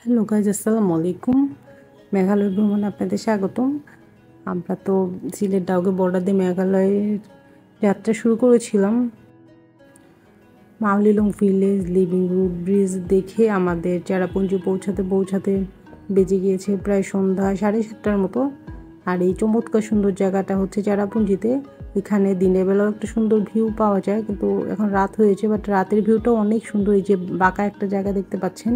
Hello guys, আসসালামু আলাইকুম। মেঘালয় ভ্রমণে আপনাদের স্বাগতম। আমরা তো সিলেট ডাউকি বর্ডার দিয়ে মেঘালয়ের যাত্রা শুরু করেছিলাম। Mawlynnong village, living root bridge দেখে আমাদের চেরাপুঞ্জি পৌঁছাতে বেজে গিয়েছে প্রায় সন্ধ্যা 7:30টার মতো। আর এই চমৎকার সুন্দর জায়গাটা হচ্ছে চেরাপুঞ্জিতে। এখানে দিনের বেলাও একটা সুন্দর ভিউ পাওয়া যায়, কিন্তু এখন রাত হয়েছে, বাট রাতের ভিউটাও অনেক সুন্দর। এই যে বাঁকা একটা জায়গা দেখতে পাচ্ছেন,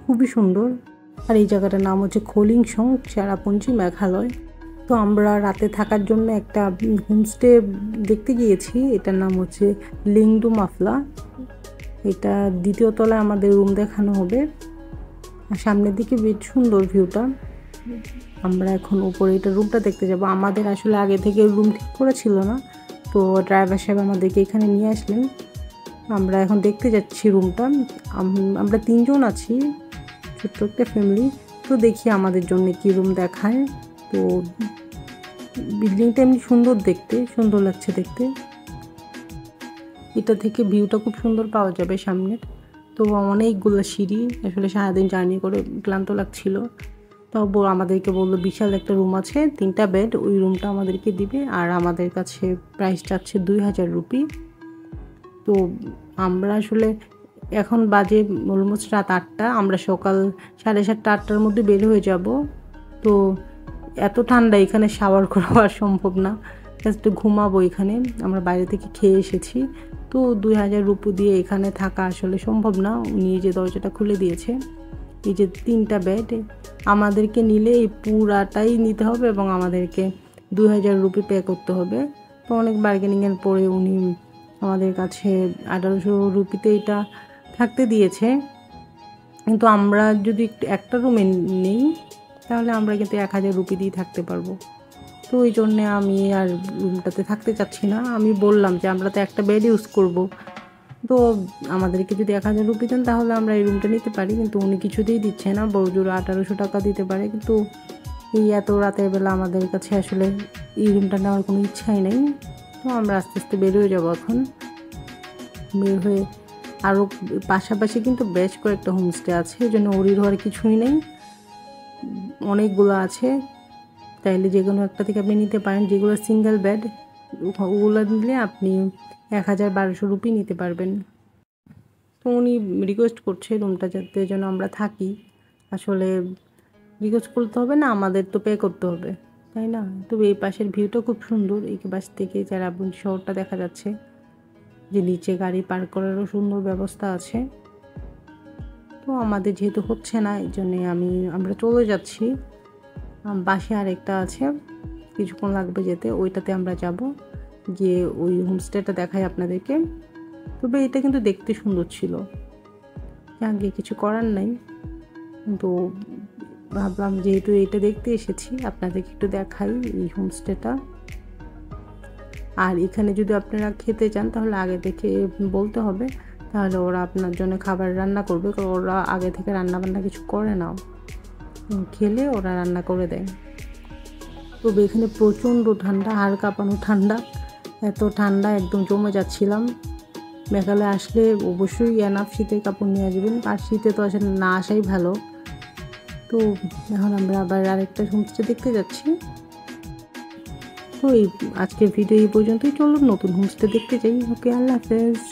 খুবই সুন্দর। আর এই জায়গাটার নাম হচ্ছে খোলিংসং, চেরাপুঞ্জি, মেঘালয়। তো আমরা রাতে থাকার জন্য একটা হোমস্টে দেখতে গিয়েছি। এটার নাম হচ্ছে লিংডু মাফলা। এটা 2য় তলায় আমাদের রুম দেখানো হবে। আর সামনের দিকে বেশ সুন্দর ভিউটা। আমরা এখন উপরে এটা রুমটা দেখতে যাব। আমাদের আসলে আগে থেকে রুম ঠিক করা ছিল না, তো ড্রাইভার সাহেব আমাদেরকে এখানে নিয়ে আসলেন। আমরা এখন দেখতে যাচ্ছি রুমটা। আমরা 3 জন আছি, ছোট্ট একটা ফ্যামিলি। তো দেখি আমাদের জন্য কি রুম দেখায়। তো বিল্ডিংটা এমনি সুন্দর লাগছে দেখতে। এটা থেকে ভিউটা খুব সুন্দর পাওয়া যাবে সামনের। তো অনেকগুলো সিঁড়ি, আসলে সারাদিন জার্নি করে ক্লান্ত লাগছিল। তো আমাদেরকে বললো বিশাল একটা রুম আছে, 3টা বেড, ওই রুমটা আমাদেরকে দিবে। আর আমাদের কাছে প্রাইস চাচ্ছে 2000 রুপি। তো আমরা আসলে এখন বাজে অলমোস্ট রাত 8টা, আমরা সকাল 7:30-8টার মধ্যে বের হয়ে যাব। তো এত ঠান্ডা, এখানে শাওয়ার করা সম্ভব না, জাস্ট ঘুমাবো এখানে। আমরা বাইরে থেকে খেয়ে এসেছি, তো 2000 রুপি দিয়ে এখানে থাকা আসলে সম্ভব না। উনি যে দরজাটা খুলে দিয়েছে, এই যে 3টা বেড আমাদেরকে নিলে এই পুরাটাই নিতে হবে এবং আমাদেরকে 2000 রুপি পে করতে হবে। তো অনেক বার্গেনিংয়ের পরে উনি আমাদের কাছে 1800 রুপিতে এটা থাকতে দিয়েছে। কিন্তু আমরা যদি একটা রুমে নিই তাহলে আমরা কিন্তু 1000 রুপি দিয়ে থাকতে পারবো। তো ওই জন্যে আমি আর রুমটাতে থাকতে চাচ্ছি না। আমি বললাম যে আমরা তো একটা বেড ইউজ করব, তো আমাদেরকে যদি 1000 রুপি দেন তাহলে আমরা এই রুমটা নিতে পারি। কিন্তু উনি কিছুতেই দিচ্ছে না, বড়জোর 1800 টাকা দিতে পারে। কিন্তু এই এত রাতের বেলা আমাদের কাছে আসলে এই রুমটা নেওয়ার কোনো ইচ্ছাই নেই। তো আমরা আস্তে আস্তে বের হয়ে যাবো। এখন বের হয়ে আরও পাশাপাশি কিন্তু বেশ কয়েকটা হোমস্টে আছে, এই জন্য ওরির হওয়ার কিছুই নেই, অনেকগুলো আছে। তাইলে যে কোনো একটা থেকে আপনি নিতে পারেন। যেগুলো সিঙ্গেল বেড, ওগুলো নিলে আপনি 1200 রুপি নিতে পারবেন। তো উনি রিকোয়েস্ট করছে রুমটা যাতে যেন আমরা থাকি। আসলে রিকোয়েস্ট করতে হবে না, আমাদের তো পে করতে হবে, তাই না? তবে এই পাশের ভিউটা খুব সুন্দর। এই পাশ থেকে চেরাপুঞ্জি শহরটা দেখা যাচ্ছে, যে নিচে গাড়ি পার্ক করারও সুন্দর ব্যবস্থা আছে। তো আমাদের যেহেতু হচ্ছে না, এই জন্যে আমরা চলে যাচ্ছি। বাসে আরেকটা আছে, কিছুক্ষণ লাগবে যেতে, ওইটাতে আমরা যাব। গিয়ে ওই হোমস্টেটা দেখাই আপনাদেরকে। তবে এটা কিন্তু দেখতে সুন্দর ছিল, আগে কিছু করার নাই। কিন্তু ভাবলাম যেহেতু এটা দেখতে এসেছি আপনাদেরকে একটু দেখাই এই হোমস্টেটা। আর এখানে যদি আপনারা খেতে চান তাহলে আগে থেকে বলতে হবে, তাহলে ওরা আপনার জন্য খাবার রান্না করবে। কারণ ওরা আগে থেকে রান্না বান্না কিছু করে না, খেলে ওরা রান্না করে দেয়। তবে এখানে প্রচণ্ড ঠান্ডা, হাড় কাঁপানো ঠান্ডা। এত ঠান্ডা, একদম জমে যাচ্ছিলাম। মেঘালয় আসলে অবশ্যই এনাফ শীতের কাপড় নিয়ে আসবেন, আর শীতে তো আসলে না আসাই ভালো। তো এখন আমরা আবার আরেকটা হোমস্টে দেখতে যাচ্ছি। তো আজকের ভিডিও এই পর্যন্তই। চলুন নতুন হোমস্টে দেখতে যাই। ওকে, আল্লাহ হাফেজ।